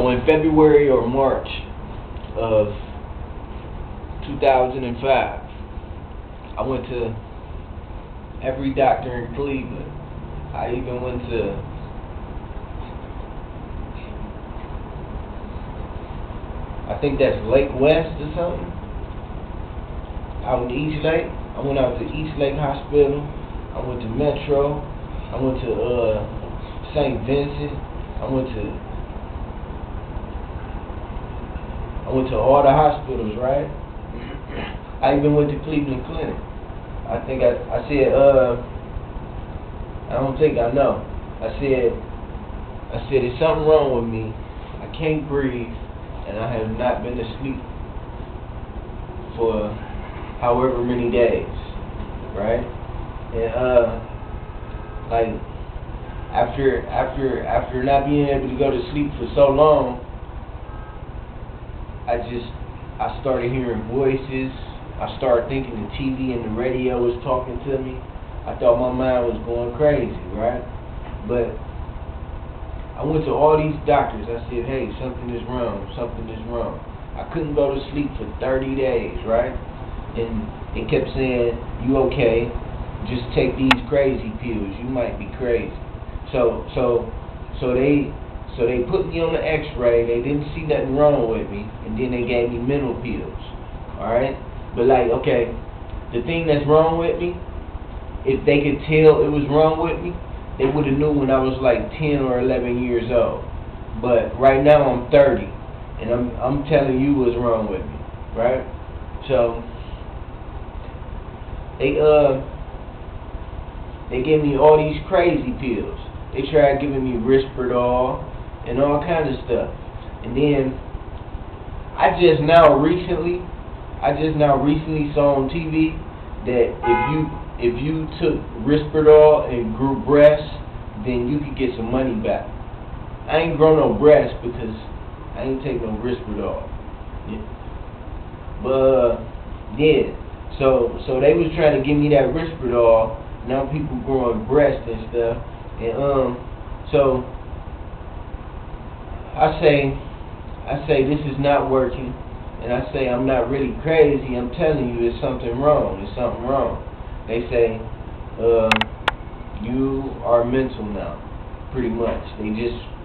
So in February or March of 2005, I went to every doctor in Cleveland. I even went to I think that's Lake West or something, out in East Lake. I went out to East Lake Hospital. I went to Metro. I went to St. Vincent. I went to all the hospitals, right? I even went to Cleveland Clinic. I think I said, I don't think I know. I said, there's something wrong with me. I can't breathe, and I have not been asleep for however many days, right? And like after not being able to go to sleep for so long, I started hearing voices. I started thinking the TV and the radio was talking to me. I thought my mind was going crazy, right? But I went to all these doctors. I said, hey, something is wrong, something is wrong. I couldn't go to sleep for 30 days, right? And they kept saying, you okay, just take these crazy pills, you might be crazy. So they put me on the x-ray, they didn't see nothing wrong with me, and then they gave me mental pills, alright? But like, okay, the thing that's wrong with me, if they could tell it was wrong with me, they would have knew when I was like 10 or 11 years old. But right now I'm 30, and I'm telling you what's wrong with me, right? So they gave me all these crazy pills. They tried giving me Risperdal and all kinds of stuff. And then I just now recently saw on TV that if you took Risperdal and grew breasts, then you could get some money back. I ain't grown no breasts because I ain't take no Risperdal. Yeah. But yeah, so they was trying to give me that Risperdal. Now people growing breasts and stuff, and so I say this is not working, and I say I'm not really crazy. I'm telling you, there's something wrong. There's something wrong. They say you are mental now, pretty much.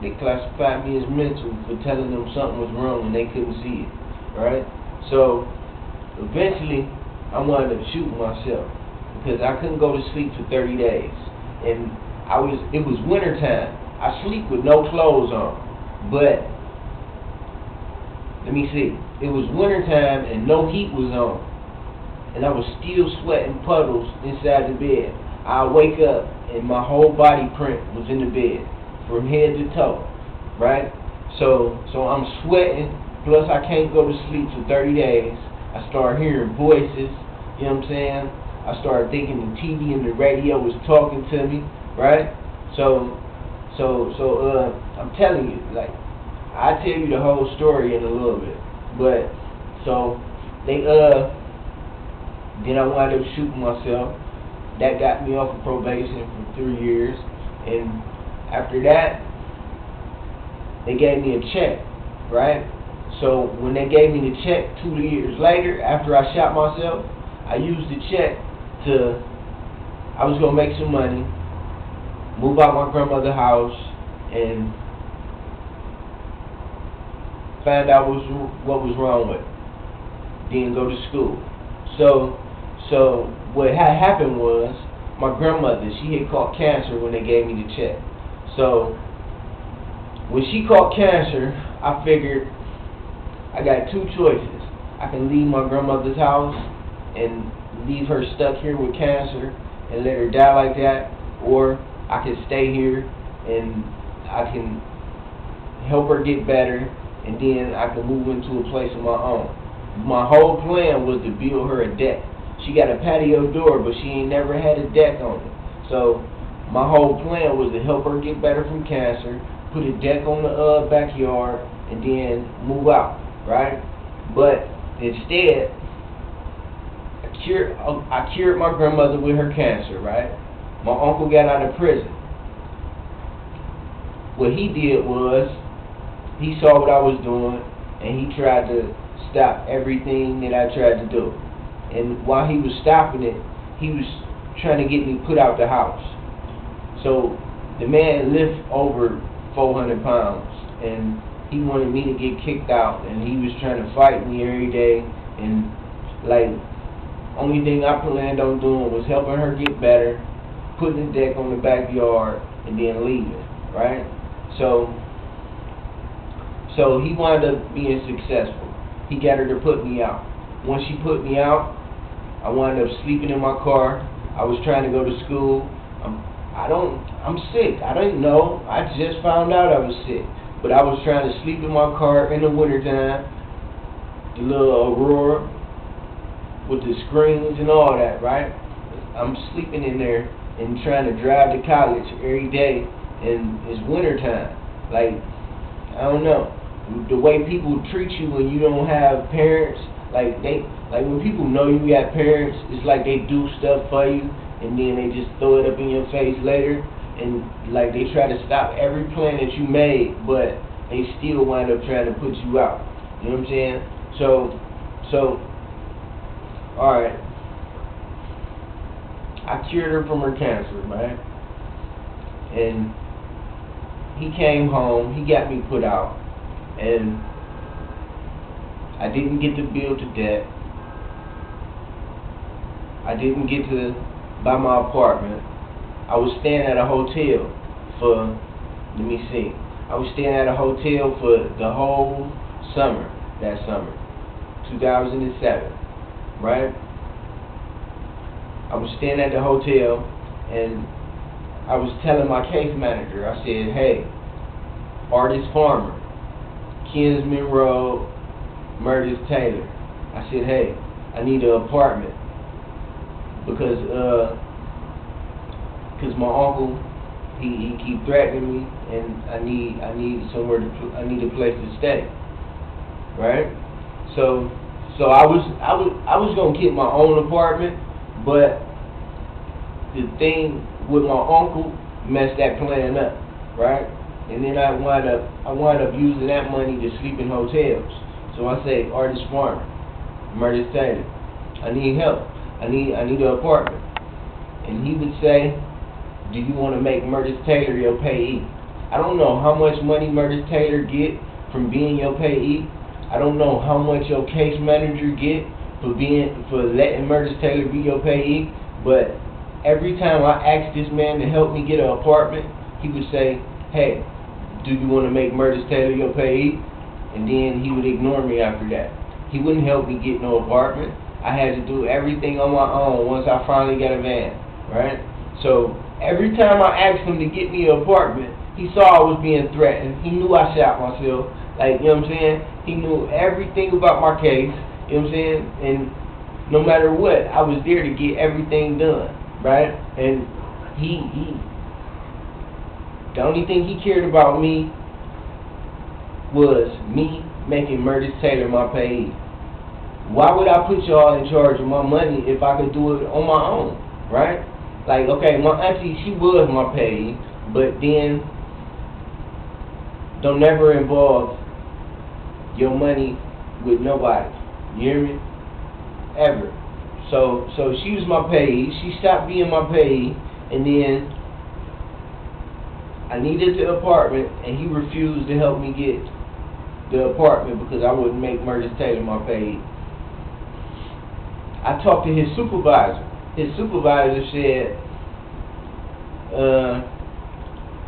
They classified me as mental for telling them something was wrong and they couldn't see it, right? So eventually I wound up shooting myself because I couldn't go to sleep for 30 days, and it was winter time. I sleep with no clothes on, but let me see. It was winter time and no heat was on, and I was still sweating puddles inside the bed. I wake up and my whole body print was in the bed, from head to toe, right? So I'm sweating, plus I can't go to sleep for 30 days. I started hearing voices, you know what I'm saying? I started thinking the TV and the radio was talking to me, right? So I'm telling you, like, I'll tell you the whole story in a little bit. But, so, then I wound up shooting myself. That got me off of probation for 3 years. And after that, they gave me a check, right? So when they gave me the check 2 years later, after I shot myself, I used the check I was going to make some money, move out my grandmother's house, and find out what was wrong with it. Then go to school. So what had happened was, my grandmother, she had caught cancer when they gave me the check. So when she caught cancer, I figured I got two choices. I can leave my grandmother's house and leave her stuck here with cancer and let her die like that, or I can stay here and I can help her get better, and then I can move into a place of my own. My whole plan was to build her a deck. She got a patio door, but she ain't never had a deck on it. So my whole plan was to help her get better from cancer, put a deck on the backyard, and then move out, right? But instead, I cured my grandmother with her cancer, right? My uncle got out of prison. What he did was, he saw what I was doing, and he tried to stop everything that I tried to do. And while he was stopping it, he was trying to get me put out the house. So the man lift over 400 pounds, and he wanted me to get kicked out, and he was trying to fight me every day. And like, only thing I planned on doing was helping her get better, putting the deck on the backyard, and then leaving, right? So he wound up being successful. He got her to put me out. Once she put me out, I wound up sleeping in my car. I was trying to go to school. I'm sick. I didn't know. I just found out I was sick. But I was trying to sleep in my car in the wintertime. The little Aurora with the screens and all that, right? I'm sleeping in there and trying to drive to college every day, and it's wintertime. Like, I don't know. The way people treat you when you don't have parents, like when people know you got parents, it's like they do stuff for you, and then they just throw it up in your face later, and like they try to stop every plan that you made, but they still wind up trying to put you out. You know what I'm saying? So, alright. I cured her from her cancer, right? And he came home, he got me put out, and I didn't get the bill to debt. I didn't get to buy my apartment. I was staying at a hotel for, let me see, I was staying at a hotel for the whole summer, that summer, 2007, right? I was staying at the hotel, and I was telling my case manager, I said, hey, Artist Farmer, Kinsman Road, Meredith Taylor. I said, hey, I need an apartment because my uncle, he keep threatening me, and I need somewhere I need a place to stay, right? So I was gonna get my own apartment, but the thing with my uncle messed that plan up, right? And then I wind up using that money to sleep in hotels. So I say, Artist Farmer, Meredith Taylor, I need help. I need an apartment. And he would say, do you want to make Meredith Taylor your payee? I don't know how much money Meredith Taylor get from being your payee. I don't know how much your case manager get for letting Meredith Taylor be your payee. But every time I asked this man to help me get an apartment, he would say, hey, do you want to make Meredith Taylor your payee? And then he would ignore me after that. He wouldn't help me get no apartment. I had to do everything on my own once I finally got a van, right? So every time I asked him to get me an apartment, he saw I was being threatened. He knew I shot myself. Like, you know what I'm saying? He knew everything about my case, you know what I'm saying? And no matter what, I was there to get everything done, right? And the only thing he cared about me was me making Meredith Taylor my payee. Why would I put y'all in charge of my money if I could do it on my own, right? Like, okay, my auntie, she was my payee, but then don't never involve your money with nobody. You hear me? Ever. So she was my payee. She stopped being my payee, and then I needed the apartment, and he refused to help me get the apartment because I wouldn't make Meredith Taylor my payee. I talked to his supervisor. His supervisor said,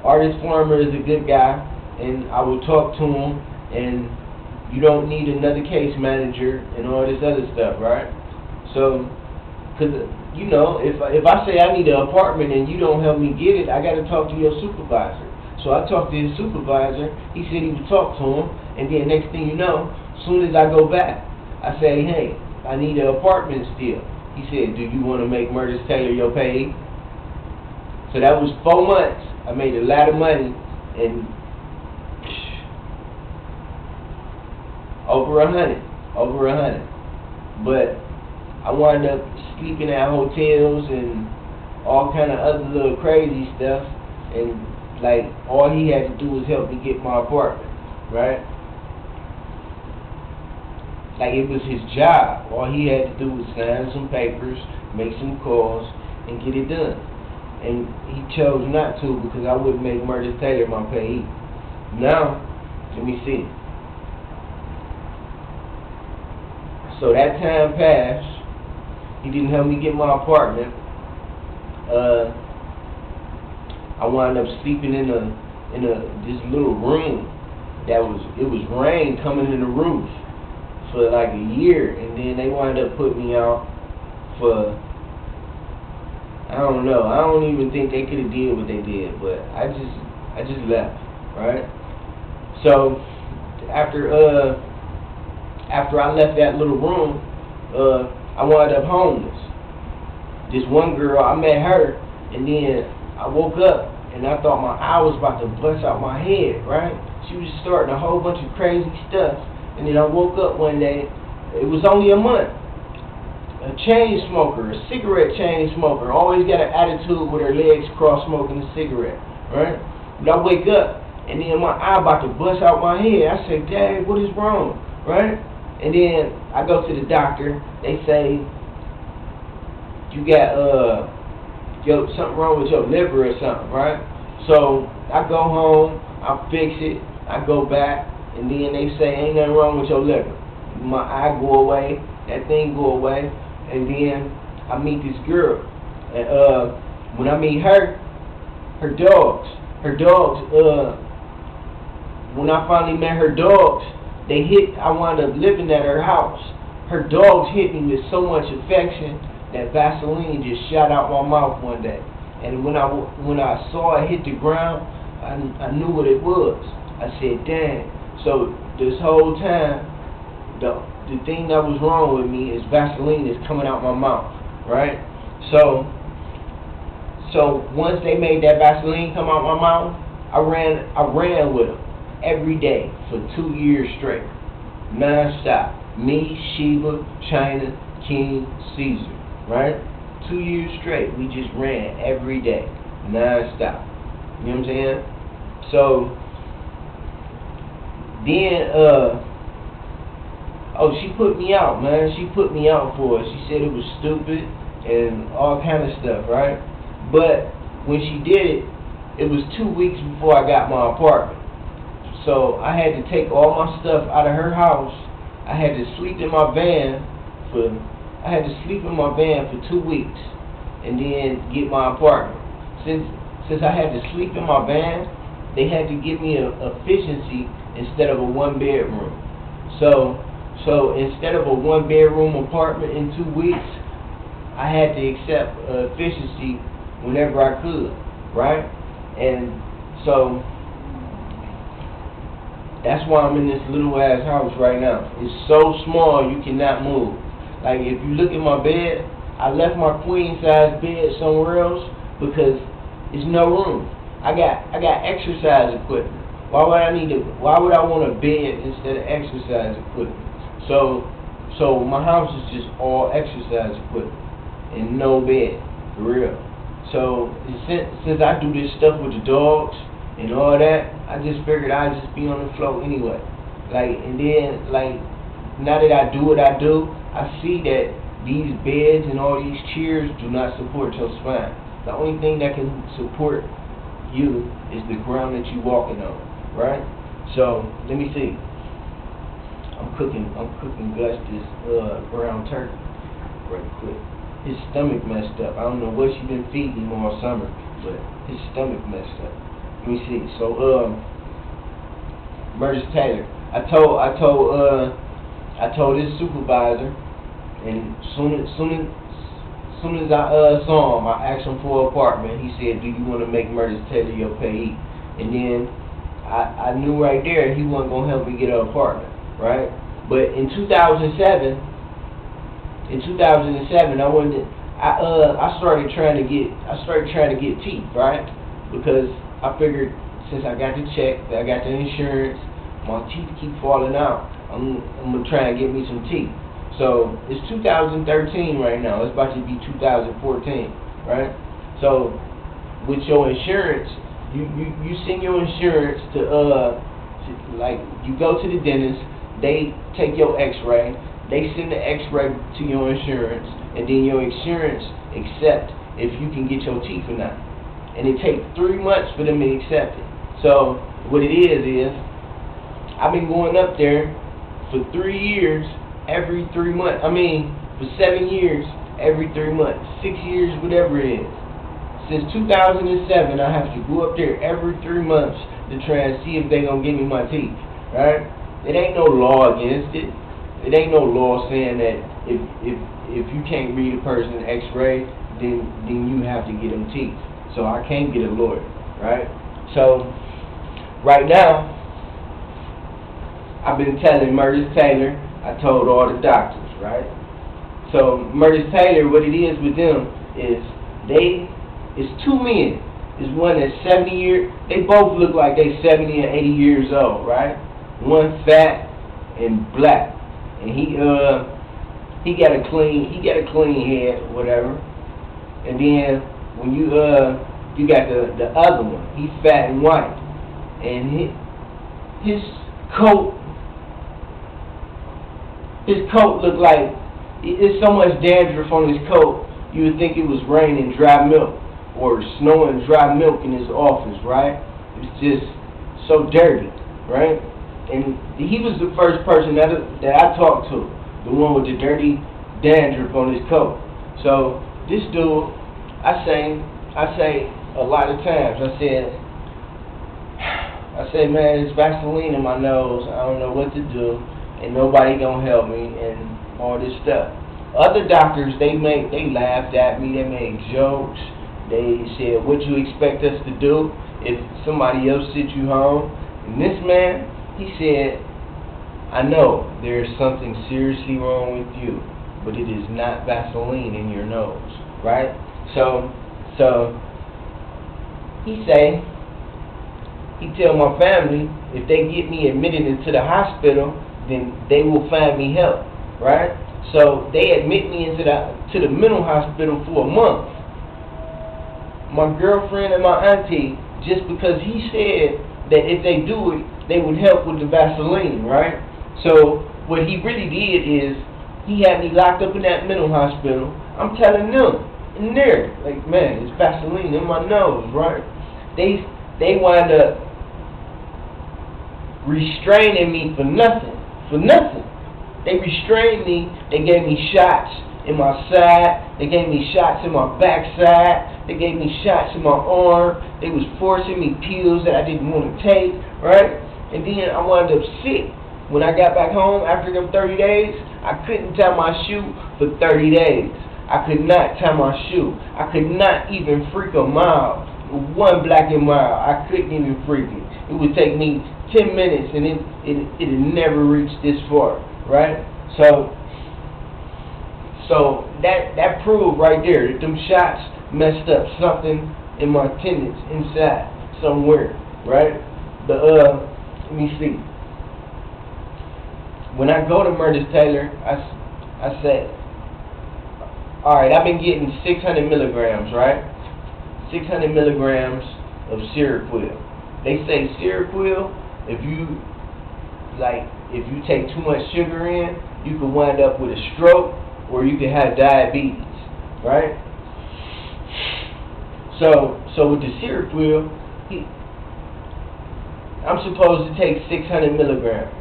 Artist Farmer is a good guy, and I will talk to him, and you don't need another case manager and all this other stuff, right? So, because, you know, if I say I need an apartment and you don't help me get it, I got to talk to your supervisor. So I talked to his supervisor. He said he would talk to him, and then next thing you know, as soon as I go back, I say, hey, I need an apartment still. He said, do you want to make Meredith Taylor your payee? So that was 4 months. I made a lot of money, and over 100. But I wound up sleeping at hotels and all kind of other little crazy stuff, and like all he had to do was help me get my apartment. right? Like it was his job. All he had to do was sign some papers, make some calls, and get it done. And he chose not to because I wouldn't make Murtis Taylor my payee. Now, let me see. So that time passed. He didn't help me get my apartment. I wound up sleeping in this little room that was rain coming in the roof for like a year, and then they wound up putting me out for, I don't know. I don't even think they could have did what they did, but I just left, right? So after I left that little room, I wound up homeless. This one girl, I met her, and then I woke up and I thought my eye was about to bust out my head, right? She was starting a whole bunch of crazy stuff, and then I woke up one day. It was only a month. A chain smoker, a cigarette chain smoker, always got an attitude with her legs crossed smoking a cigarette, right? But I wake up, and then my eye about to bust out my head. I say, Dad, what is wrong, right? And then I go to the doctor. They say, you got something wrong with your liver or something, right? So I go home, I fix it, I go back, and then they say, ain't nothing wrong with your liver. My eye go away, that thing go away. And then I meet this girl, and when I meet her dogs, when I finally met her dogs, I wound up living at her house. Her dogs hit me with so much affection that Vaseline just shot out my mouth one day. And when I saw it hit the ground, I knew what it was. I said, dang. So this whole time, the thing that was wrong with me is Vaseline is coming out my mouth, right? So once they made that Vaseline come out my mouth, I ran with them every day for 2 years straight, non-stop. Me, Sheba, China, King, Caesar, right? 2 years straight, we just ran every day, non-stop. You know what I'm saying? So then, she put me out, man. She put me out for it. She said it was stupid and all kind of stuff, right? But when she did it, it was 2 weeks before I got my apartment. So I had to take all my stuff out of her house. I had to sleep in my van for 2 weeks and then get my apartment. Since I had to sleep in my van, they had to give me a efficiency instead of a 1-bedroom. So instead of a 1-bedroom apartment in 2 weeks, I had to accept efficiency whenever I could, right? And so that's why I'm in this little ass house right now. It's so small you cannot move. Like if you look at my bed, I left my queen size bed somewhere else because there's no room. I got exercise equipment. Why would I want a bed instead of exercise equipment? So my house is just all exercise equipment and no bed, for real. So since I do this stuff with the dogs and all that, I just figured I'd just be on the floor anyway. And then now that I do what I do, I see that these beds and all these chairs do not support your spine. The only thing that can support you is the ground that you're walking on, right? So let me see. I'm cooking Gus this brown turkey right quick. His stomach messed up. I don't know what she been feeding him all summer, but his stomach messed up. Let me see. So Murtis Taylor. I told his supervisor, and soon as I saw him, I asked him for an apartment. He said, "Do you want to make Murtis Taylor your payee?" And then I knew right there he wasn't gonna help me get an apartment, right? But in 2007, I started trying to get teeth, right? Because I figured since I got the check, I got the insurance, my teeth keep falling out. I'm gonna try and get me some teeth. So it's 2013 right now. It's about to be 2014, right? So with your insurance, you send your insurance to Like, you go to the dentist, they take your x-ray, they send the x-ray to your insurance, and then your insurance accept if you can get your teeth or not. And it takes 3 months for them to accept it. So what it is I've been going up there for 3 years, every 3 months. For 7 years, every 3 months. 6 years, whatever it is. Since 2007, I have to go up there every 3 months to try and see if they gonna give me my teeth, right? It ain't no law against it. It ain't no law saying that if you can't read a person's X-ray, then you have to get them teeth. So I can't get a lawyer, right? So right now, I've been telling Murtis Taylor. I told all the doctors, right? So Murtis Taylor, what it is with them is it's 2 men. There's one that's 70 years. They both look like they 70 and 80 years old, right? One fat and black, and he got a clean head, whatever. And then when you got the other one, he's fat and white, and his coat looked like it's so much dandruff on his coat. You would think it was raining dry milk or snowing dry milk in his office, right? It's just so dirty, right? And he was the first person that I talked to, the one with the dirty dandruff on his coat. So this dude, I say a lot of times, I say, man, it's Vaseline in my nose. I don't know what to do, and nobody gonna help me, and all this stuff. Other doctors, they laughed at me. They made jokes. They said, what you expect us to do if somebody else sits you home? And this man, he said, I know there's something seriously wrong with you, but it is not Vaseline in your nose, right? So he tell my family, if they get me admitted into the hospital, then they will find me help, right? So they admit me into the mental hospital for a month. My girlfriend and my auntie, just because he said that if they do it, they would help with the Vaseline, right? So what he really did is he had me locked up in that mental hospital. I'm telling them in there, like, man, it's Vaseline in my nose, right? They wind up restraining me for nothing. They restrained me. They gave me shots in my side. They gave me shots in my backside. They gave me shots in my arm. They was forcing me pills that I didn't want to take, right? And then I wound up sick. When I got back home after them 30 days, I couldn't tie my shoe for 30 days. I could not tie my shoe. I could not even freak a mile. 1 black and mile. I couldn't even freak it. It would take me 10 minutes, and it had never reached this far, right? So that proved right there that them shots messed up something in my tendons inside somewhere, right? Let me see. When I go to Murtis Taylor, I say, all right, I've been getting 600 milligrams, right? 600 milligrams of Seroquel. They say Seroquel, if you take too much sugar in, you could wind up with a stroke, or you could have diabetes, right? So with the Seroquel, I'm supposed to take 600 milligrams.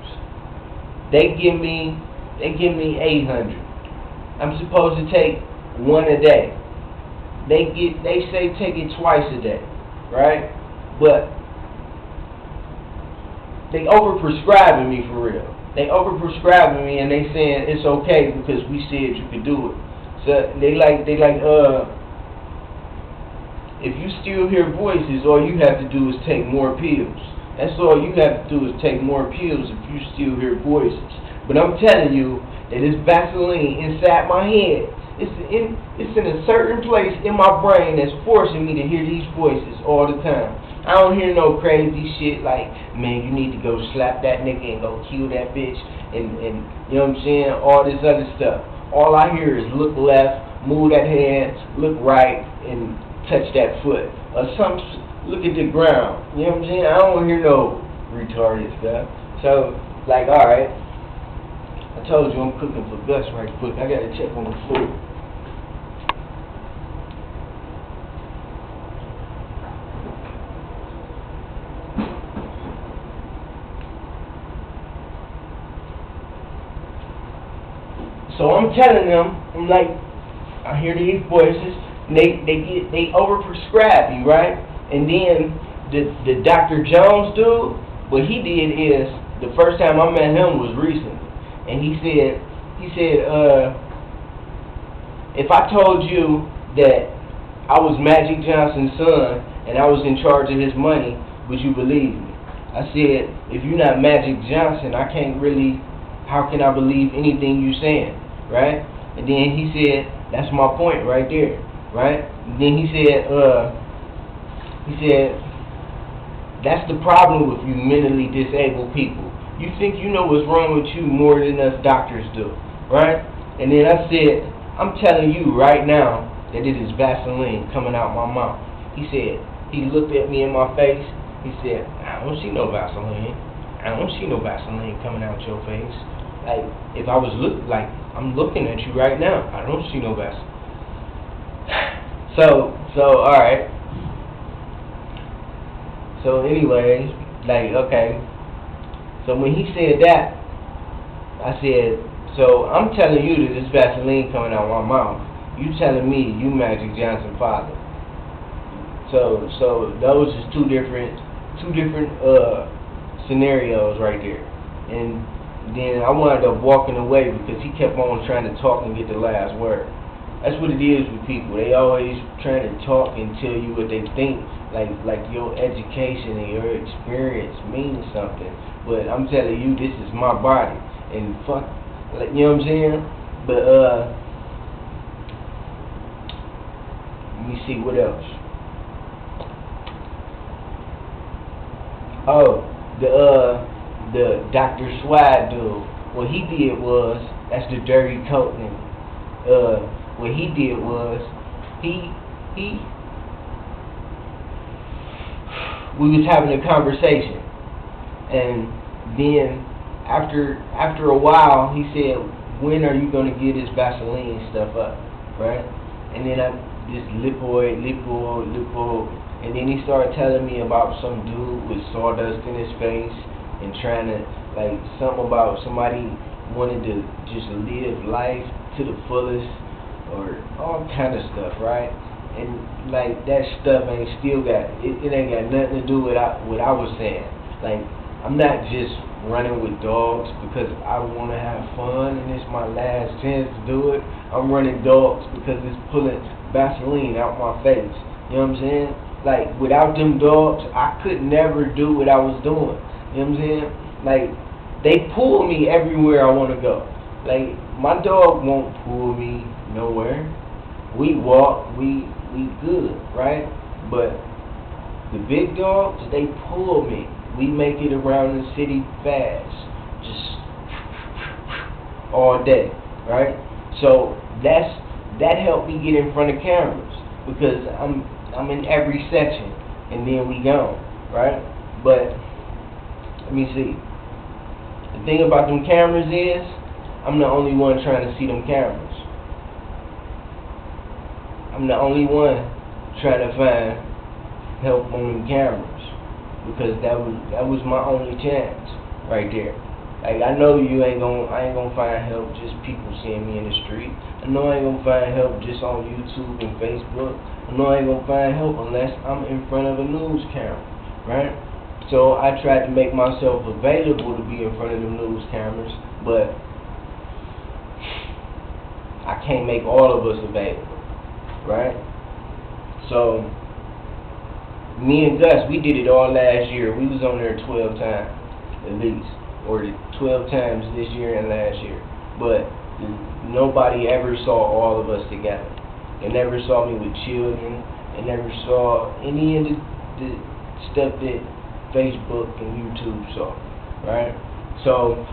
They give me 800. I'm supposed to take 1 a day. They say take it twice a day, right? But they overprescribing me for real. They overprescribing me, and they saying it's okay because we said you could do it. So they like if you still hear voices, all you have to do is take more pills. That's all you have to do is take more pills if you still hear voices. But I'm telling you that it's Vaseline inside my head. It's in a certain place in my brain that's forcing me to hear these voices all the time. I don't hear no crazy shit like, man, you need to go slap that nigga and go kill that bitch and you know what I'm saying, all this other stuff. All I hear is look left, move that hand, look right, and touch that foot. Or some look at the ground. You know what I'm saying? I don't hear no retarded stuff. So, like, alright, I told you I'm cooking for Gus right quick. I gotta check on the food. So I'm telling them, I'm like, I hear these voices, and they overprescribe you, right? And then the Dr. Jones dude, what he did is, the first time I met him was recently, and he said, if I told you that I was Magic Johnson's son and I was in charge of his money, would you believe me? I said, if you're not Magic Johnson, I can't really, how can I believe anything you're saying, right? And then he said, that's my point right there, right? And then he said, that's the problem with you mentally disabled people. You think you know what's wrong with you more than us doctors do, right? And then I said, I'm telling you right now that it is Vaseline coming out my mouth. He said, he looked at me in my face. He said, I don't see no Vaseline. I don't see no Vaseline coming out your face. Like, if I was I'm looking at you right now. I don't see no Vaseline. So, alright. So anyways, like, okay. So when he said that, I said, so I'm telling you that this Vaseline coming out my mouth. You telling me you Magic Johnson's father. So those is two different scenarios right there. And then I wound up walking away because he kept on trying to talk and get the last word. That's what it is with people. They always trying to talk and tell you what they think, like your education and your experience means something. But I'm telling you, this is my body, and fuck, like, you know what I'm saying? But let me see what else. Oh, the Dr. Swag dude. What he did was, that's the dirty coat nigga. What he did was, we was having a conversation, and then after a while, he said, when are you gonna get this Vaseline stuff up, right? And then this lipoid, and then he started telling me about some dude with sawdust in his face and trying to, like, something about somebody wanted to just live life to the fullest, or all kind of stuff, right? And like that stuff ain't still got it ain't got nothing to do with what I was saying. Like, I'm not just running with dogs because I want to have fun and it's my last chance to do it. I'm running dogs because it's pulling Vaseline out my face. You know what I'm saying? Like, without them dogs, I could never do what I was doing. You know what I'm saying? Like, they pull me everywhere I want to go. Like, my dog won't pull me nowhere. We walk, we good, right? But the big dogs, they pull me. We make it around the city fast, just all day, right? So that helped me get in front of cameras because I'm in every section, and then we gone, right? But let me see. The thing about them cameras is, I'm the only one trying to see them cameras. I'm the only one trying to find help on them cameras because that was my only chance right there. Like, I know I ain't gonna find help just people seeing me in the street. I know I ain't gonna find help just on YouTube and Facebook. I know I ain't gonna find help unless I'm in front of a news camera, right? So I tried to make myself available to be in front of the news cameras, but I can't make all of us available, right? So me and Gus, we did it all last year. We was on there 12 times at least, or 12 times this year and last year. But nobody ever saw all of us together. They never saw me with children. They never saw any of the stuff that Facebook and YouTube saw, right? So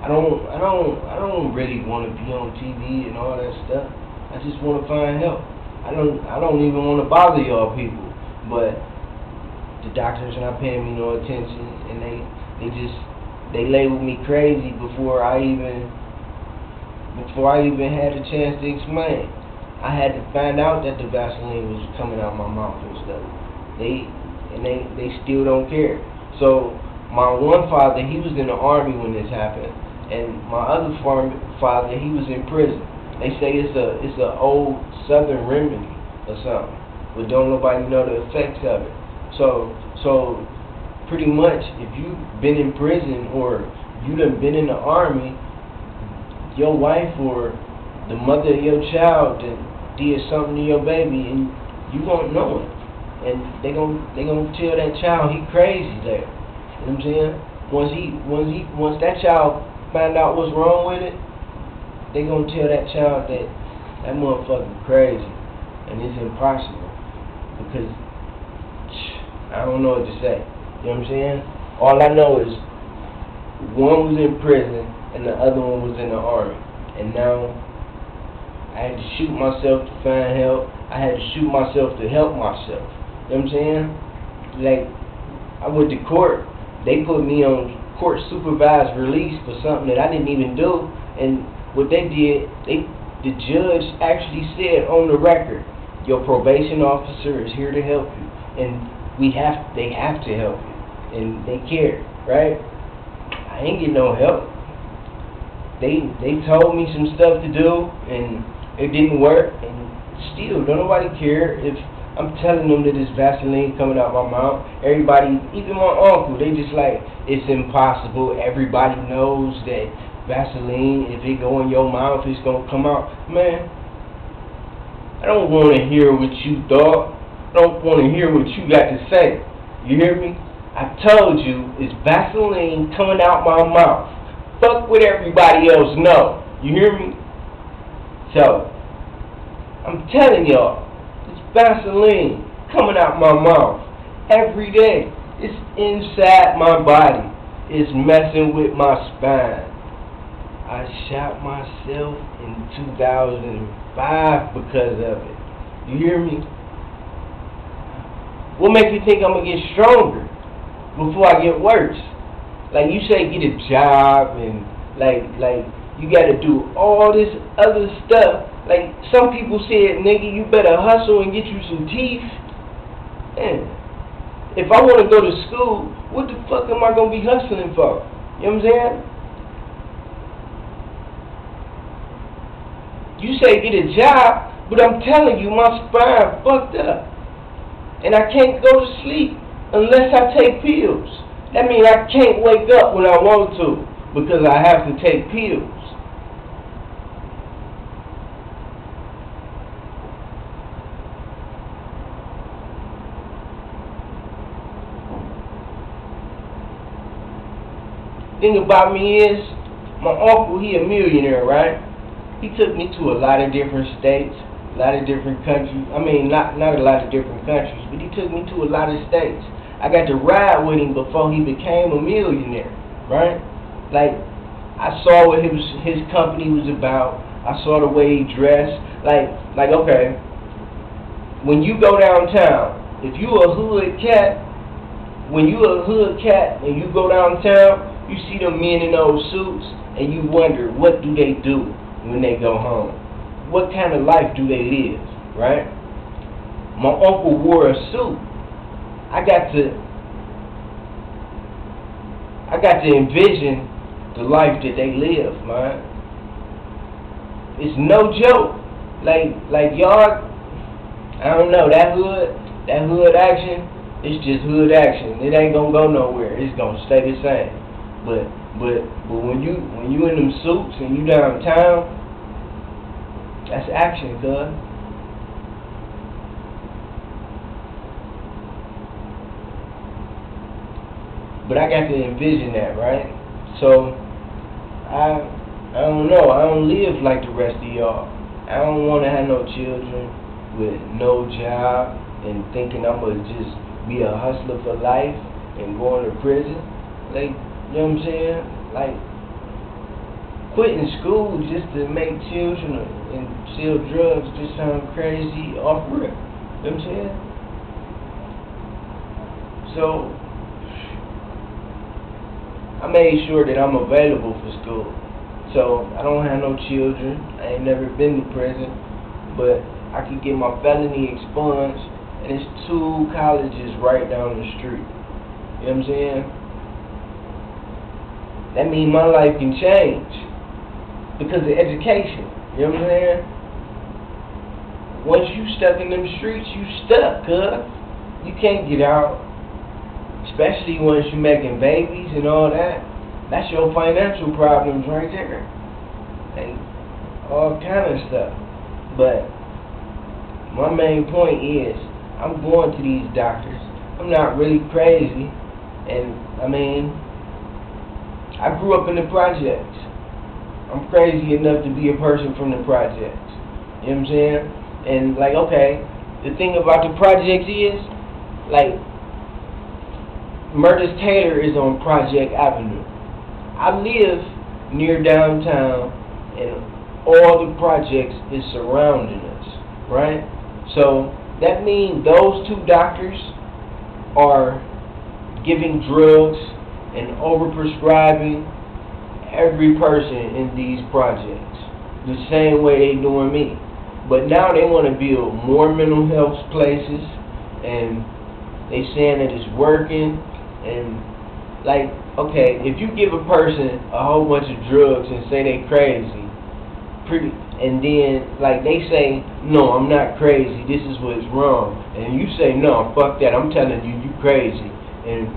I don't really want to be on TV and all that stuff. I just want to find help. I don't even want to bother y'all people, but the doctors not paying me no attention, and they labeled me crazy before I even had a chance to explain. I had to find out that the Vaseline was coming out my mouth and stuff. They still don't care. So my one father, he was in the army when this happened, and my other father, he was in prison. They say it's a old Southern remedy or something, but don't nobody know the effects of it. So pretty much, if you've been in prison or you done been in the army, your wife or the mother of your child did something to your baby, and you won't know it. And they gonna tell that child he crazy there. You know what I'm saying? Once that child find out what's wrong with it, they gonna tell that child that motherfucker crazy, and it's impossible because I don't know what to say. You know what I'm saying? All I know is one was in prison and the other one was in the army, and now I had to shoot myself to find help. I had to shoot myself to help myself. You know what I'm saying? Like, I went to court. They put me on court supervised release for something that I didn't even do. And what they did, the judge actually said on the record, your probation officer is here to help you. And they have to help you. And they care, right? I ain't get no help. They told me some stuff to do, and it didn't work, and still, don't nobody care if I'm telling them that this Vaseline coming out my mouth. Everybody, even my uncle, they just like, it's impossible. Everybody knows that Vaseline, if it go in your mouth, it's going to come out. Man, I don't want to hear what you thought. I don't want to hear what you got to say. You hear me? I told you, it's Vaseline coming out my mouth. Fuck what everybody else know. You hear me? So, I'm telling y'all, it's Vaseline coming out my mouth every day. It's inside my body. It's messing with my spine. I shot myself in 2005 because of it. You hear me? What makes you think I'm going to get stronger before I get worse? Like you say, get a job and like you got to do all this other stuff. Like some people said, nigga, you better hustle and get you some teeth. Man, if I want to go to school, what the fuck am I going to be hustling for? You know what I'm saying? You say get a job, but I'm telling you, my spine fucked up. And I can't go to sleep unless I take pills. That means I can't wake up when I want to because I have to take pills. Thing about me is, my uncle, he a millionaire, right? He took me to a lot of different states, a lot of different countries. I mean, not a lot of different countries, but he took me to a lot of states. I got to ride with him before he became a millionaire, right? Like, I saw what his company was about. I saw the way he dressed. Like, okay, when you go downtown, if you a hood cat, when you a hood cat and you go downtown, you see them men in those suits, and you wonder, what do they do when they go home? What kind of life do they live, right? My uncle wore a suit. I got to envision the life that they live, man. It's no joke. Like y'all, I don't know, that hood action, it's just hood action. It ain't gonna go nowhere. It's gonna stay the same. But when you in them suits and you downtown, that's action, cuz. But I got to envision that, right? So I don't know. I don't live like the rest of y'all. I don't want to have no children with no job and thinking I'm gonna just be a hustler for life and going to prison. Like, you know what I'm saying? Like, quitting school just to make children and sell drugs just sound crazy off rip. You know what I'm saying? So So I made sure that I'm available for school. So I don't have no children. I ain't never been to prison, but I could get my felony expunged, and it's 2 colleges right down the street. You know what I'm saying? That means my life can change because of education. You know what I'm saying? Once you stuck in them streets, you stuck, cuz. You can't get out. Especially once you making babies and all that. That's your financial problems right there. And all kind of stuff. But my main point is, I'm going to these doctors. I'm not really crazy. And, I mean, I grew up in the projects. I'm crazy enough to be a person from the projects. You know what I'm saying? And, like, okay, the thing about the projects is, like, Murtis Taylor is on Project Avenue. I live near downtown, and all the projects is surrounding us, right? So that means those 2 doctors are giving drugs and overprescribing every person in these projects the same way they doing me. But now they want to build more mental health places, and they saying that it's working. And like, okay, if you give a person a whole bunch of drugs and say they crazy, and then like they say, no, I'm not crazy, this is what's wrong, and you say, no, fuck that, I'm telling you, you crazy. And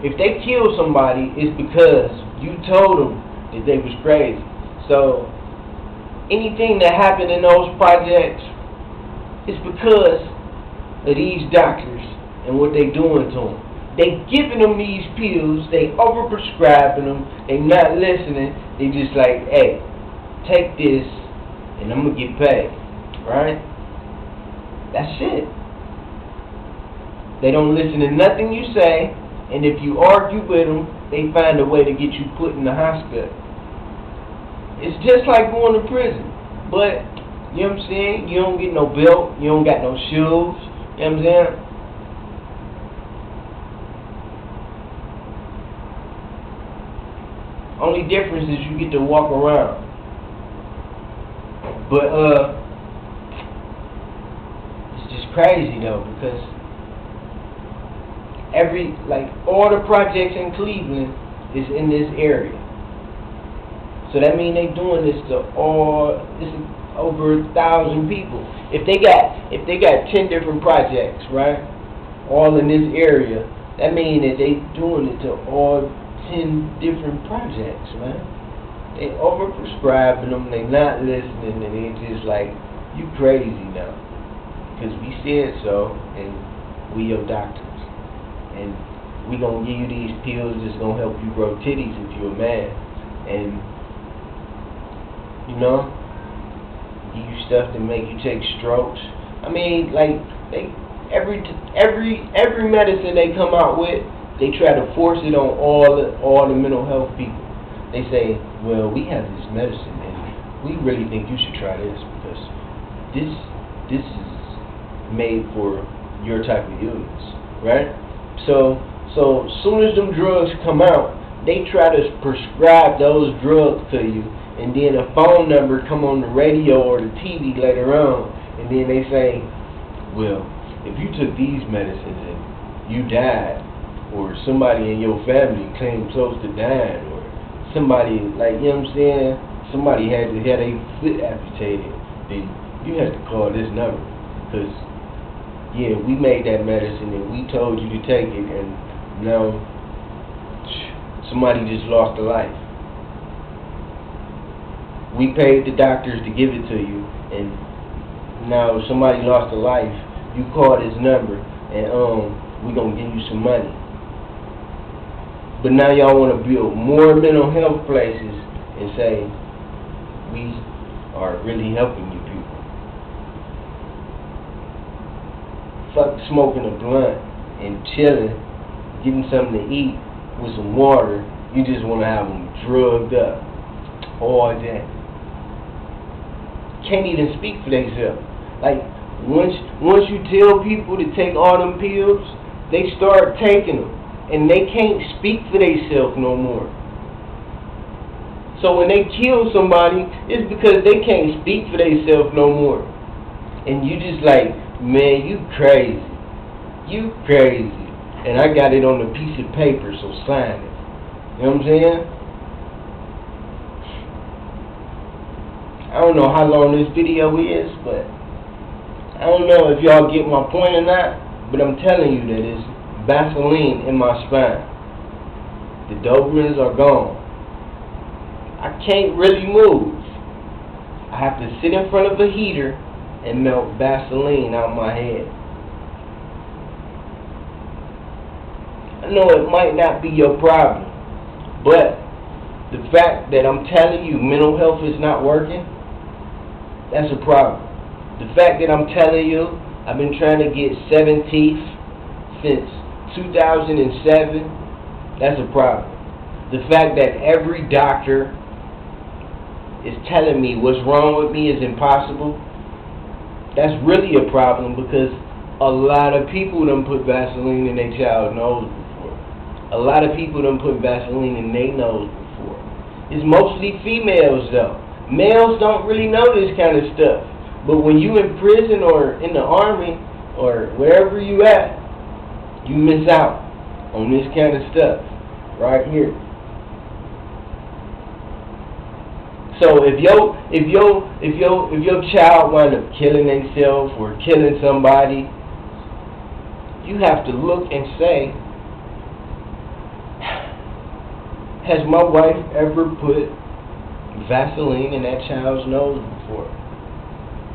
if they kill somebody, it's because you told them that they was crazy. So anything that happened in those projects is because of these doctors and what they doing to them. They giving them these pills, they overprescribing them, they not listening, they just like, hey, take this and I'm gonna get paid, right? That's it. They don't listen to nothing you say, and if you argue with them, they find a way to get you put in the hospital. It's just like going to prison, but, you know what I'm saying, you don't get no belt, you don't got no shoes, you know what I'm saying? Only difference is you get to walk around. But it's just crazy though, because all the projects in Cleveland is in this area. So that means they doing this to this is over 1,000 people. If they got 10 different projects, right, all in this area, that means that they doing it to all 10 different projects, man. They overprescribing them, they not listening, and they just like, you crazy now. Because we said so, and we your doctors. And we gonna give you these pills that's gonna help you grow titties if you're a man. And, you know, give you stuff to make you take strokes. I mean, like, every medicine they come out with, they try to force it on all the mental health people. They say, well, we have this medicine, and we really think you should try this because this is made for your type of illness, right? So soon as them drugs come out, they try to prescribe those drugs to you, and then a phone number come on the radio or the TV later on, and then they say, well, if you took these medicines and you died, or somebody in your family came close to dying, or somebody, like, you know what I'm saying, somebody had a foot amputated, then you have to call this number, because, yeah, we made that medicine and we told you to take it, and now somebody just lost a life. We paid the doctors to give it to you, and now somebody lost a life. You call this number, and we're gonna give you some money. But now y'all want to build more mental health places and say, we are really helping you people. Fuck smoking a blunt and chilling, getting something to eat with some water. You just want to have them drugged up all day. Can't even speak for themselves. Like, once you tell people to take all them pills, they start taking them, and they can't speak for themselves no more. So when they kill somebody, it's because they can't speak for themselves no more. And you just like, man, you crazy. You crazy. And I got it on a piece of paper, so sign it. You know what I'm saying? I don't know how long this video is, but I don't know if y'all get my point or not, but I'm telling you that it's Vaseline in my spine. The Dobermans are gone. I can't really move. I have to sit in front of a heater and melt Vaseline out my head. I know it might not be your problem, but the fact that I'm telling you mental health is not working, that's a problem. The fact that I'm telling you I've been trying to get 7 teeth since 2007, that's a problem. The fact that every doctor is telling me what's wrong with me is impossible, that's really a problem, because a lot of people done put Vaseline in their child's nose before. A lot of people done put Vaseline in their nose before. It's mostly females though. Males don't really know this kind of stuff. But when you in prison or in the army or wherever you at, you miss out on this kind of stuff right here. So if your child wind up killing themselves or killing somebody, you have to look and say, has my wife ever put Vaseline in that child's nose before?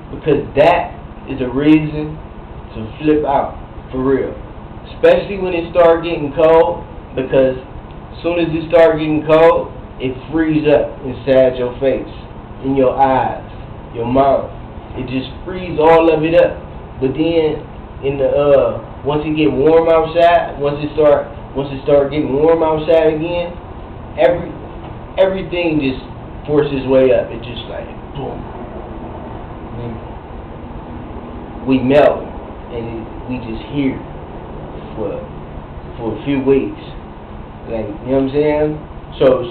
Because that is a reason to flip out, for real. Especially when it start getting cold, because as soon as it start getting cold, it freezes up inside your face, in your eyes, your mouth. It just freezes all of it up. But then, once it get warm outside, once it start getting warm outside again, everything just forces way up. It just like boom. We melt, and we just here for a few weeks. Like, you know what I'm saying? So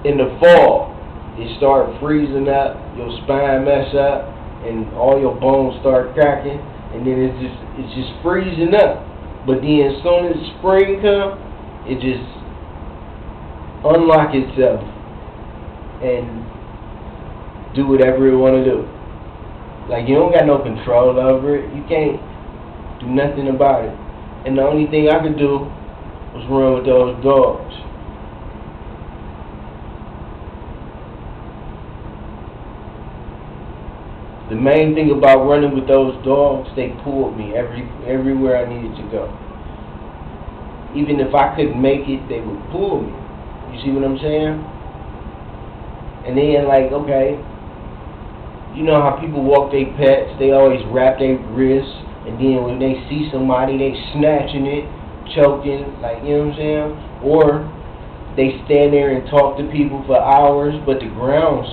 in the fall, it start freezing up, your spine mess up, and all your bones start cracking, and then it's just freezing up. But then as soon as spring comes, it just unlock itself and do whatever it want to do. Like, you don't got no control over it. You can't do nothing about it. And the only thing I could do was run with those dogs. The main thing about running with those dogs, they pulled me everywhere I needed to go. Even if I couldn't make it, they would pull me. You see what I'm saying? And then, like, okay, you know how people walk their pets, they always wrap their wrists, and then when they see somebody, they snatching it, choking, like, you know what I'm saying? Or they stand there and talk to people for hours, but the ground's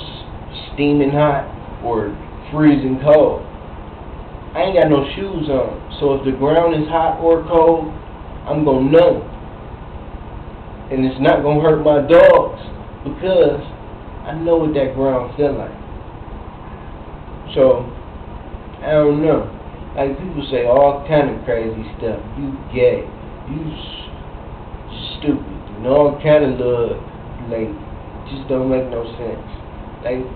steaming hot or freezing cold. I ain't got no shoes on, so if the ground is hot or cold, I'm gonna know. And it's not gonna hurt my dogs, because I know what that ground feel like. So, I don't know. Like, people say all kind of crazy stuff. You gay. You stupid. And all kind of little, like, just don't make no sense. Like,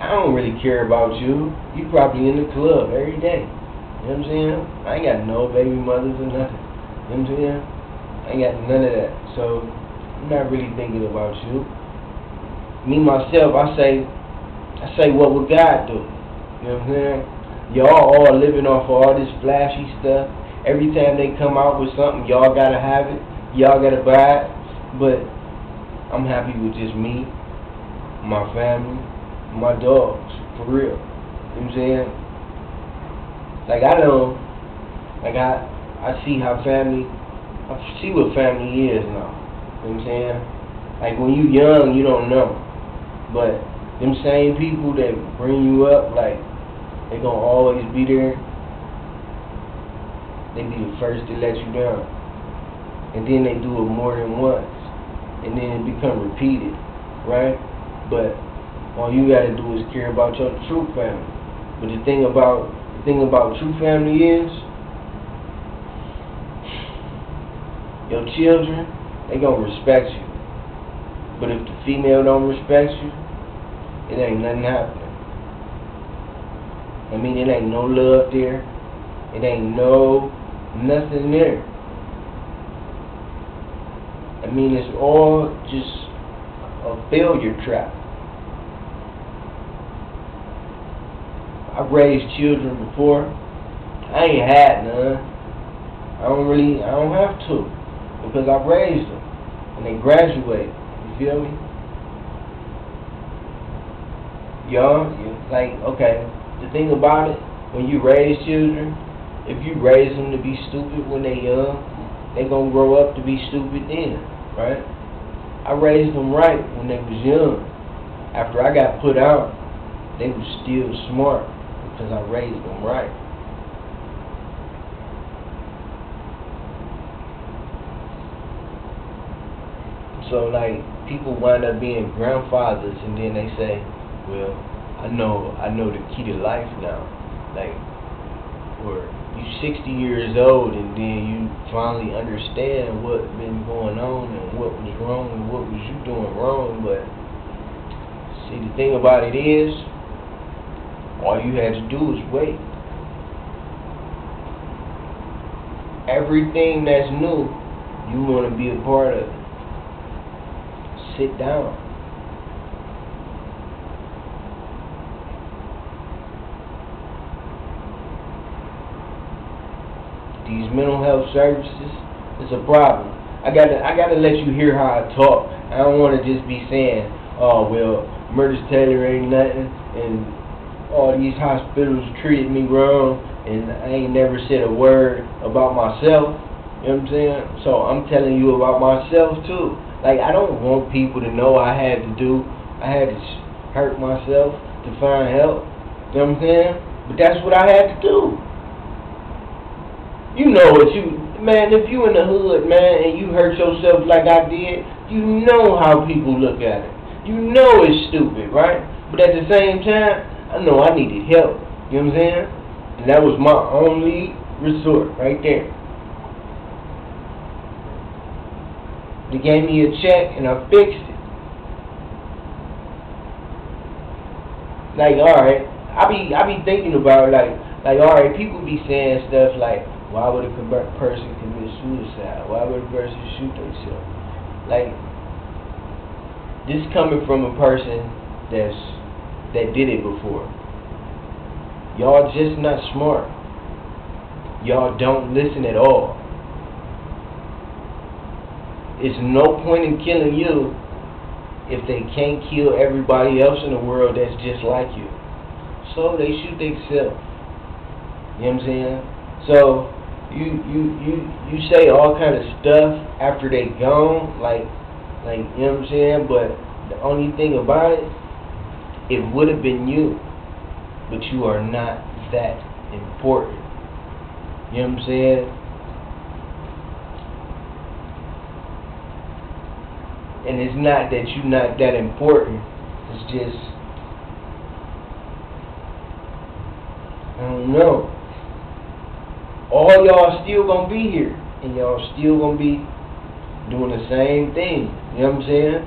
I don't really care about you. You probably in the club every day. You know what I'm saying? I ain't got no baby mothers or nothing. You know what I'm saying? I ain't got none of that. So, I'm not really thinking about you. Me, myself, I say what would God do? You know what I'm saying? Y'all all living off of all this flashy stuff. Every time they come out with something, y'all gotta have it. Y'all gotta buy it. But I'm happy with just me, my family, my dogs, for real. You know what I'm saying? Like, I know, like, I see how family, I see what family is now. You know what I'm saying? Like, when you young, you don't know. But them same people that bring you up, like, they gonna always be there they be the first to let you down. And then they do it more than once. And then it become repeated, right? But all you gotta do is care about your true family. But the thing about true family is your children, they gonna respect you. But if the female don't respect you, it ain't nothing happening. I mean, it ain't no love there. It ain't nothing there. I mean, it's all just a failure trap. I've raised children before. I ain't had none. I don't have to, because I've raised them and they graduate. You feel me? Y'all, like, okay, the thing about it, when you raise children, if you raise them to be stupid when they young, they gonna grow up to be stupid then, right? I raised them right when they was young. After I got put out, they was still smart because I raised them right. So like, people wind up being grandfathers and then they say, well, I know the key to life now. Like, or you 60 years old and then you finally understand what been going on and what was wrong and what was you doing wrong. But see, the thing about it is, all you had to do was wait. Everything that's new, you want to be a part of it. Sit down. These mental health services is a problem. I gotta let you hear how I talk. I don't want to just be saying, oh well, Murders Taylor ain't nothing, and all these hospitals treated me wrong, and I ain't never said a word about myself. You know what I'm saying? So I'm telling you about myself too. Like, I don't want people to know I had to hurt myself to find help. You know what I'm saying? But that's what I had to do. You know what man, if you in the hood, man, and you hurt yourself like I did, you know how people look at it. You know it's stupid, right? But at the same time, I know I needed help. You know what I'm saying? And that was my only resort right there. They gave me a check and I fixed it. Like, alright, I be thinking about it, like alright, people be saying stuff like, why would a person commit suicide? Why would a person shoot themselves? Like, this coming from a person that did it before. Y'all just not smart. Y'all don't listen at all. It's no point in killing you if they can't kill everybody else in the world that's just like you. So they shoot themselves. You know what I'm saying? So you say all kind of stuff after they gone, like you know what I'm saying? But the only thing about it would have been you, but you are not that important. You know what I'm saying? And it's not that you're not that important. It's just, I don't know. All y'all still gonna be here, and y'all still gonna be doing the same thing. You know what I'm saying?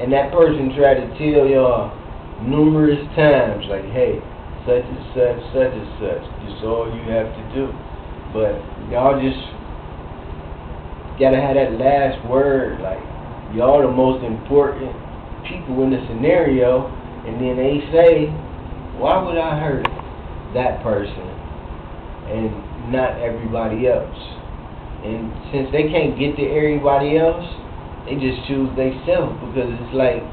And that person tried to tell y'all numerous times, like, hey, such and such, such and such. This is all you have to do. But y'all just gotta have that last word, like, y'all the most important people in the scenario, and then they say, why would I hurt that person and not everybody else? And since they can't get to everybody else, they just choose themselves, because it's like,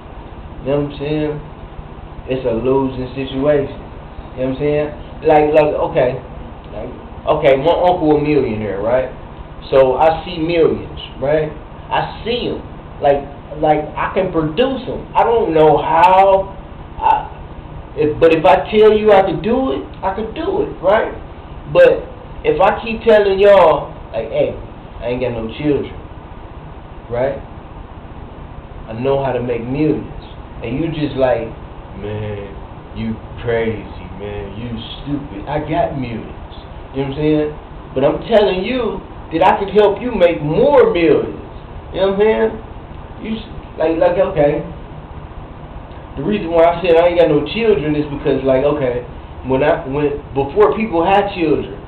you know what I'm saying? It's a losing situation. You know what I'm saying? Like okay, my uncle a millionaire, right? So I see millions, right? I see them. Like I can produce them. I don't know how. But if I tell you I could do it, I could do it, right? But If I keep telling y'all, like, hey, I ain't got no children, right? I know how to make millions. And you just like, man, you crazy, man, you stupid. I got millions. You know what I'm saying? But I'm telling you that I could help you make more millions. You know what I'm saying? You like okay. The reason why I said I ain't got no children is because like okay, when before people had children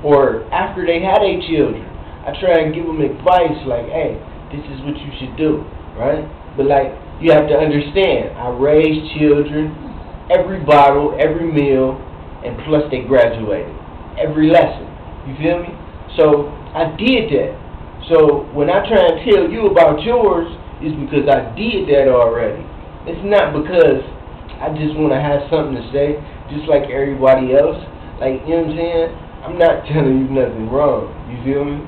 or after they had their children, I try and give them advice like, hey, this is what you should do, right? But like you have to understand, I raised children every bottle, every meal, and plus they graduated every lesson. You feel me? So I did that. So when I try and tell you about yours, it's because I did that already. It's not because I just want to have something to say, just like everybody else. Like, you know what I'm saying? I'm not telling you nothing wrong. You feel me?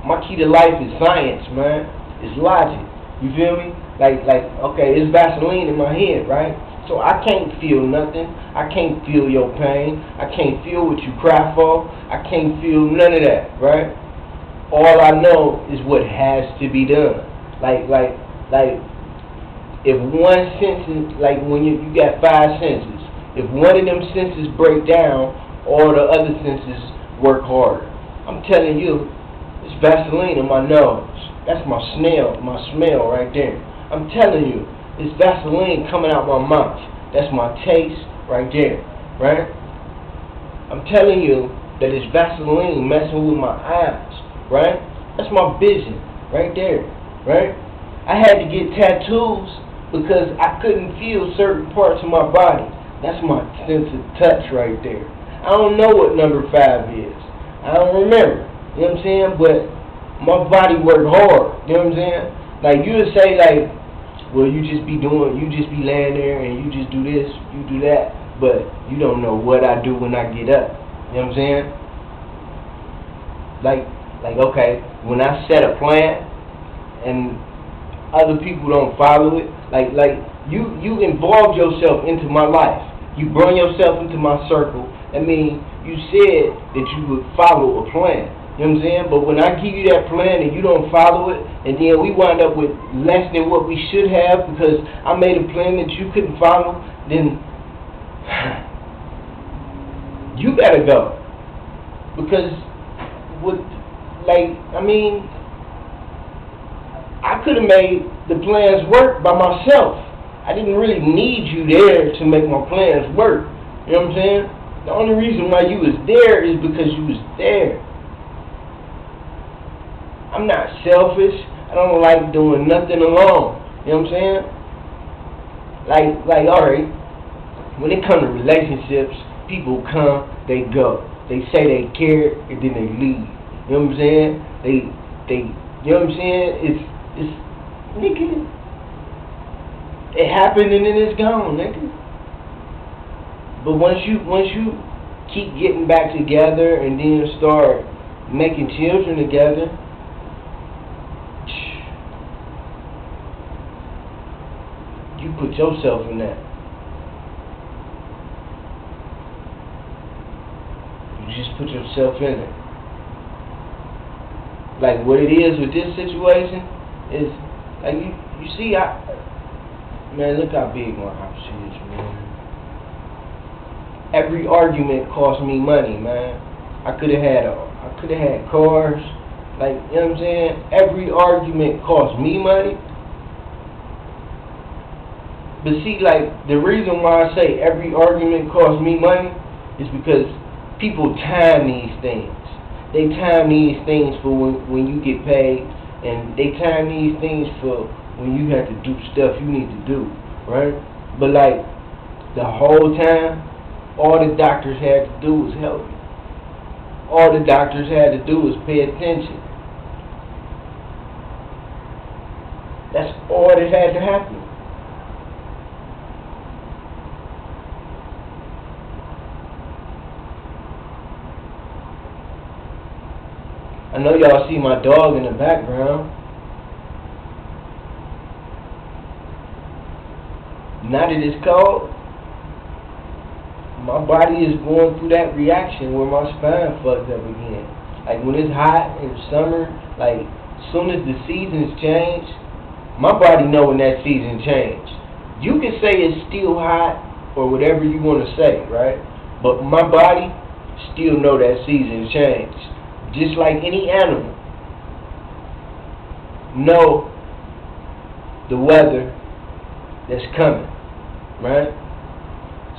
My key to life is science, man. It's logic. You feel me? Like, okay, it's Vaseline in my head, right? So I can't feel nothing. I can't feel your pain. I can't feel what you cry for. I can't feel none of that, right? All I know is what has to be done. Like, if one sentence, like when you got 5 senses, if one of them senses break down, all the other senses work harder. I'm telling you, it's Vaseline in my nose. That's my smell right there. I'm telling you, it's Vaseline coming out my mouth. That's my taste right there, right? I'm telling you that it's Vaseline messing with my eyes, right? That's my vision right there, right? I had to get tattoos because I couldn't feel certain parts of my body. That's my sense of touch right there. I don't know what number 5 is. I don't remember. You know what I'm saying? But my body worked hard. You know what I'm saying? Like you would say like, well, you just be laying there and you just do this, you do that, but you don't know what I do when I get up. You know what I'm saying? Like okay, when I set a plan and other people don't follow it, like you involve yourself into my life. You bring yourself into my circle. I mean, you said that you would follow a plan. You know what I'm saying? But when I give you that plan and you don't follow it, and then we wind up with less than what we should have because I made a plan that you couldn't follow, then you gotta go. Because I could have made the plans work by myself. I didn't really need you there to make my plans work. You know what I'm saying? The only reason why you was there is because you was there. I'm not selfish. I don't like doing nothing alone. You know what I'm saying? Like, alright, when it comes to relationships, people come, they go. They say they care, and then they leave. You know what I'm saying? They, you know what I'm saying? It's, nigga, it happened and then it's gone, nigga. But once you keep getting back together and then start making children together, you put yourself in that. You just put yourself in it. Like what it is with this situation is like you see, man, look how big my house is, man. Every argument cost me money, man. I could have had cars, like, you know what I'm saying? Every argument cost me money. But see, like, the reason why I say every argument costs me money is because people time these things. They time these things for when you get paid, and they time these things for when you have to do stuff you need to do, right? But like, the whole time, all the doctors had to do was help you. All the doctors had to do was pay attention. That's all that had to happen. I know y'all see my dog in the background. Now that it's cold, my body is going through that reaction where my spine fucked up again. Like when it's hot in the summer, like as soon as the seasons change, my body know when that season changed. You can say it's still hot or whatever you want to say, right? But my body still know that season changed. Just like any animal know the weather that's coming, right?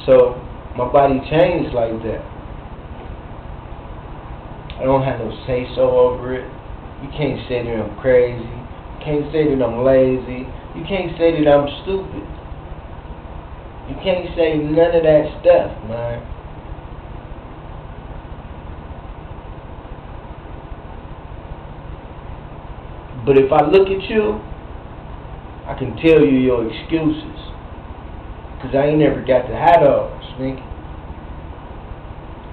So my body changed like that. I don't have no say-so over it. You can't say that I'm crazy. You can't say that I'm lazy. You can't say that I'm stupid. You can't say none of that stuff, man. But if I look at you, I can tell you your excuses. Because I ain't never got the hat off, Sminky.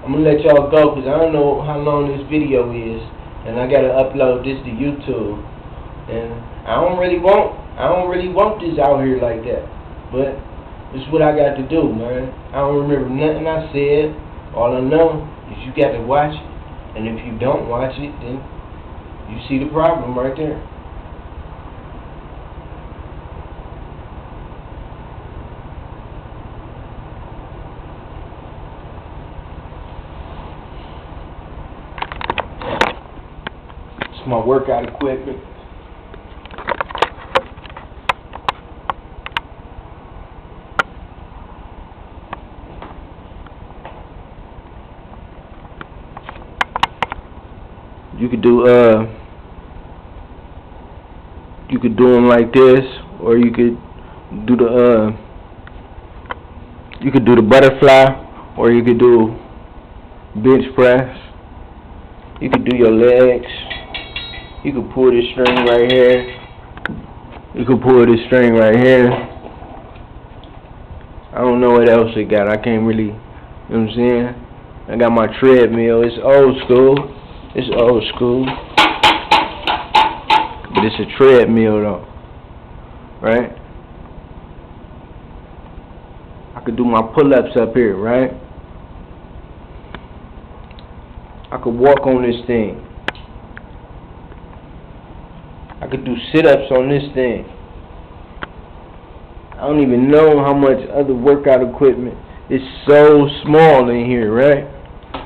I'm going to let y'all go because I don't know how long this video is. And I got to upload this to YouTube. And I don't really want this out here like that. But this is what I got to do, man. I don't remember nothing I said. All I know is you got to watch it. And if you don't watch it, then you see the problem right there. It's my workout equipment. You could do them like this, or you could do the butterfly, or you could do bench press. You could do your legs. You could pull this string right here. You could pull this string right here. I don't know what else it got. I can't really, you know what I'm saying? I got my treadmill. It's old school. It's old school. But it's a treadmill though. Right? I could do my pull-ups up here, right? I could walk on this thing. I could do sit-ups on this thing. I don't even know how much other workout equipment. It's so small in here, right?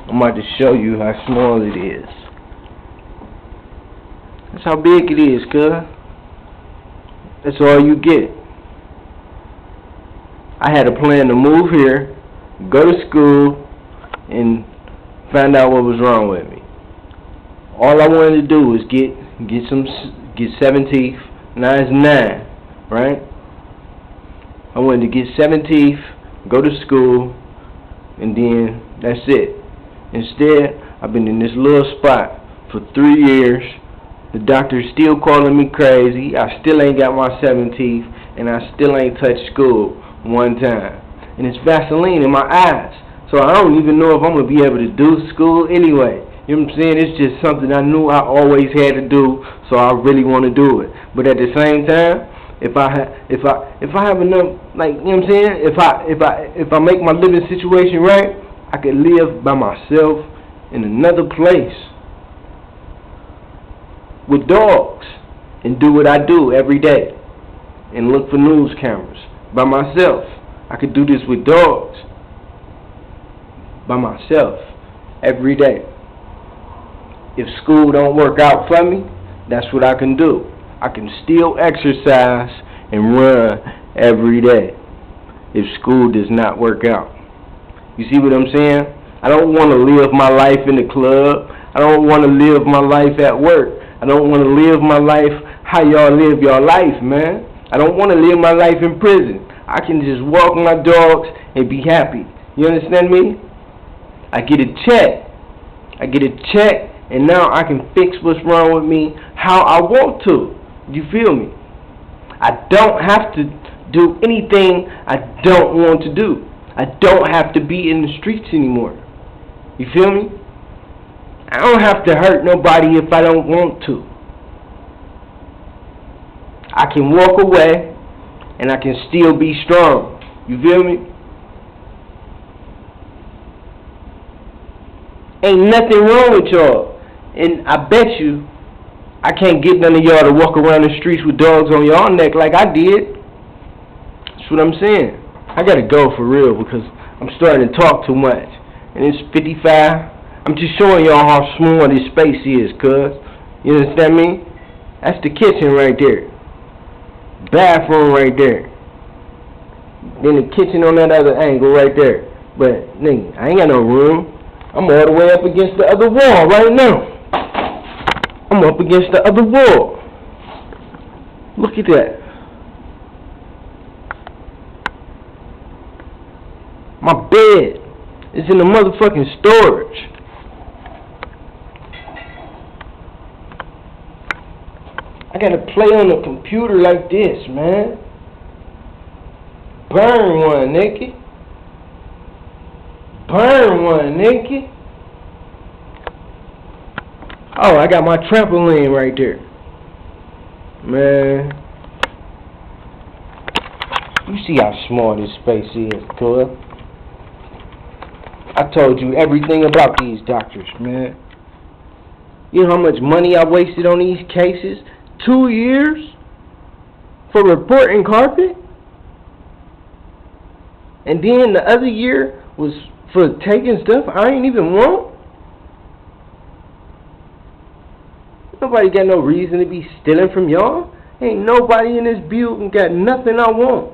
I'm about to show you how small it is. That's how big it is, cuz. That's all you get. I had a plan to move here, go to school, and find out what was wrong with me. All I wanted to do was get 7 teeth. Now it's 9, right? I wanted to get 7 teeth, go to school, and then that's it. Instead, I've been in this little spot for 3 years. The doctor's still calling me crazy. I still ain't got my 7 teeth, and I still ain't touched school one time. And it's Vaseline in my eyes, so I don't even know if I'm gonna be able to do school anyway. You know what I'm saying? It's just something I knew I always had to do, so I really want to do it. But at the same time, if I have enough, like, you know what I'm saying? If I make my living situation right, I could live by myself in another place with dogs and do what I do every day and look for news cameras by myself. I could do this with dogs by myself every day. If school don't work out for me, that's what I can do. I can still exercise and run every day if school does not work out. You see what I'm saying? I don't want to live my life in the club. I don't want to live my life at work. I don't want to live my life how y'all live your life, man. I don't want to live my life in prison. I can just walk my dogs and be happy. You understand me? I get a check. And now I can fix what's wrong with me how I want to. You feel me? I don't have to do anything I don't want to do. I don't have to be in the streets anymore. You feel me? I don't have to hurt nobody if I don't want to. I can walk away and I can still be strong. You feel me? Ain't nothing wrong with y'all. And I bet you I can't get none of y'all to walk around the streets with dogs on y'all neck like I did. That's what I'm saying. I gotta go for real because I'm starting to talk too much. And it's 55. I'm just showing y'all how small this space is, cuz. You understand me? That's the kitchen right there. Bathroom right there. Then the kitchen on that other angle right there. But, nigga, I ain't got no room. I'm all the way up against the other wall right now. I'm up against the other wall. Look at that. My bed is in the motherfucking storage. I gotta play on the computer like this, man. Burn one, Nicky. Burn one, Nicky. Oh, I got my trampoline right there. Man. You see how small this space is, cuz. I told you everything about these doctors, man. You know how much money I wasted on these cases? 2 years for reporting carpet? And then the other year was for taking stuff I ain't even want? Nobody got no reason to be stealing from y'all. Ain't nobody in this building got nothing I want.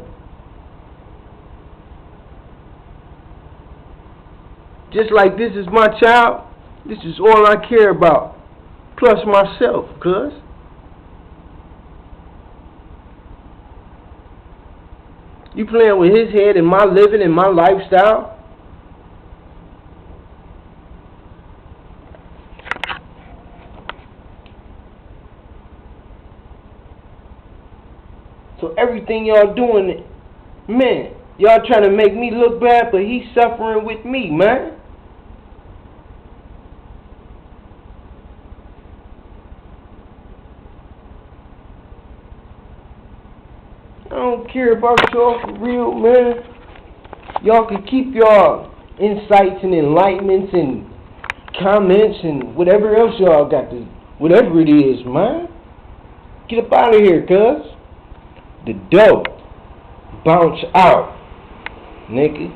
Just like this is my child, this is all I care about. Plus myself, cuz. You playing with his head and my living and my lifestyle? So everything y'all doing, man, y'all trying to make me look bad, but he's suffering with me, man. I don't care about y'all for real, man. Y'all can keep y'all insights and enlightenments and comments and whatever else y'all got to, whatever it is, man. Get up out of here, cuz. The dope. Bounce out, nigga.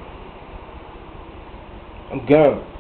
I'm gone.